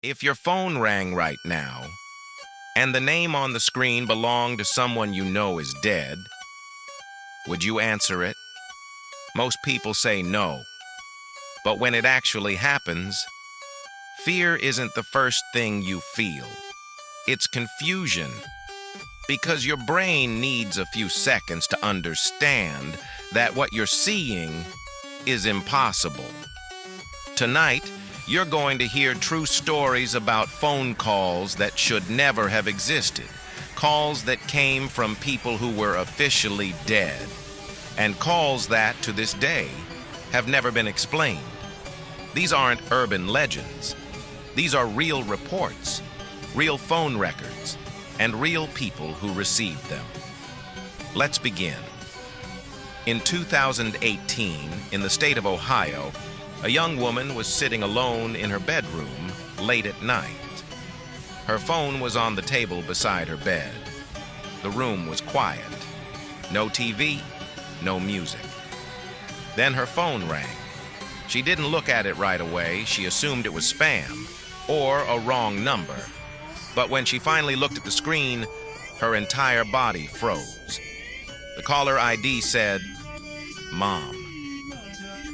If your phone rang right now, and the name on the screen belonged to someone you know is dead, would you answer it? Most people say no. But when it actually happens, fear isn't the first thing you feel. It's confusion. Because your brain needs a few seconds to understand that what you're seeing is impossible. Tonight, you're going to hear true stories about phone calls that should never have existed, calls that came from people who were officially dead, and calls that, to this day, have never been explained. These aren't urban legends. These are real reports, real phone records, and real people who received them. Let's begin. In 2018, in the state of Ohio, a young woman was sitting alone in her bedroom late at night. Her phone was on the table beside her bed. The room was quiet. No TV, no music. Then her phone rang. She didn't look at it right away. She assumed it was spam or a wrong number. But when she finally looked at the screen, her entire body froze. The caller ID said, "Mom."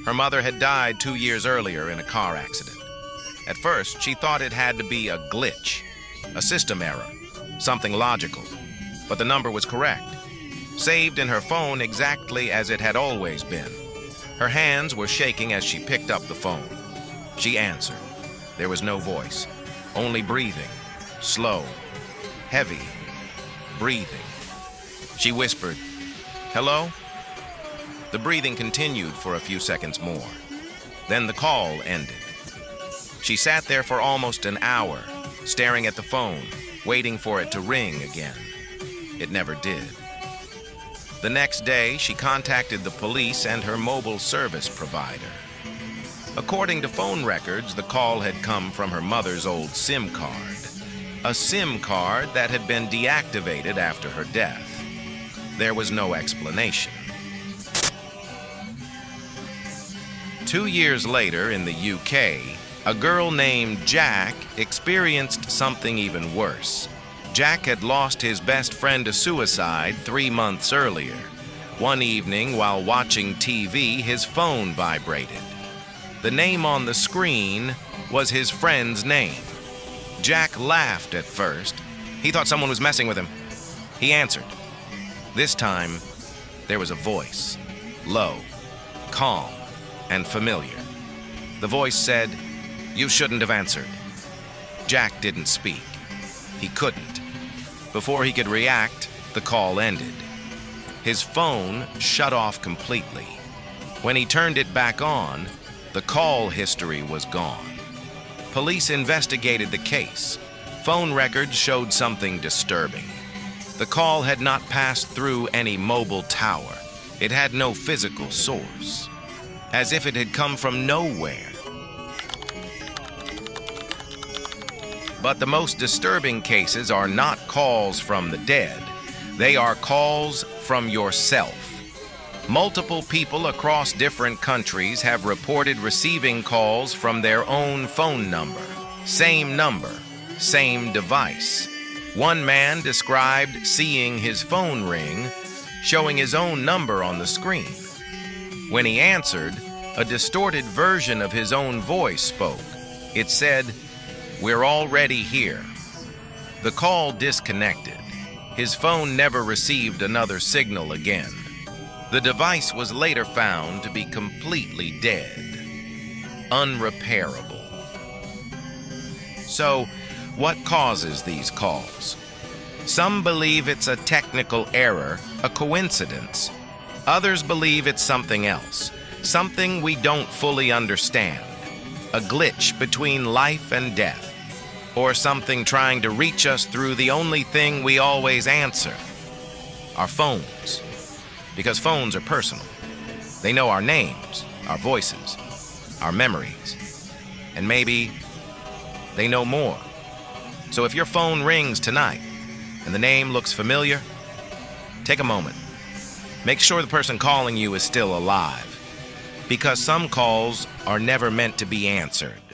Her mother had died 2 years earlier in a car accident. At first, she thought it had to be a glitch, a system error, something logical. But the number was correct, saved in her phone exactly as it had always been. Her hands were shaking as she picked up the phone. She answered. There was no voice, only breathing, slow, heavy, breathing. She whispered, "Hello?" The breathing continued for a few seconds more. Then the call ended. She sat there for almost an hour, staring at the phone, waiting for it to ring again. It never did. The next day, she contacted the police and her mobile service provider. According to phone records, the call had come from her mother's old SIM card, a SIM card that had been deactivated after her death. There was no explanation. 2 years later, in the UK, a girl named Jack experienced something even worse. Jack had lost his best friend to suicide 3 months earlier. One evening, while watching TV, his phone vibrated. The name on the screen was his friend's name. Jack laughed at first. He thought someone was messing with him. He answered. This time, there was a voice, low, calm, and familiar. The voice said, "You shouldn't have answered." Jack didn't speak. He couldn't. Before he could react, the call ended. His phone shut off completely. When he turned it back on, the call history was gone. Police investigated the case. Phone records showed something disturbing. The call had not passed through any mobile tower. It had no physical source, as if it had come from nowhere. But the most disturbing cases are not calls from the dead. They are calls from yourself. Multiple people across different countries have reported receiving calls from their own phone number. Same number, same device. One man described seeing his phone ring, showing his own number on the screen. When he answered, a distorted version of his own voice spoke. It said, "We're already here." The call disconnected. His phone never received another signal again. The device was later found to be completely dead, unrepairable. So, what causes these calls? Some believe it's a technical error, a coincidence. Others believe it's something else, something we don't fully understand, a glitch between life and death, or something trying to reach us through the only thing we always answer, our phones. Because phones are personal. They know our names, our voices, our memories, and maybe they know more. So if your phone rings tonight and the name looks familiar, take a moment. Make sure the person calling you is still alive, because some calls are never meant to be answered.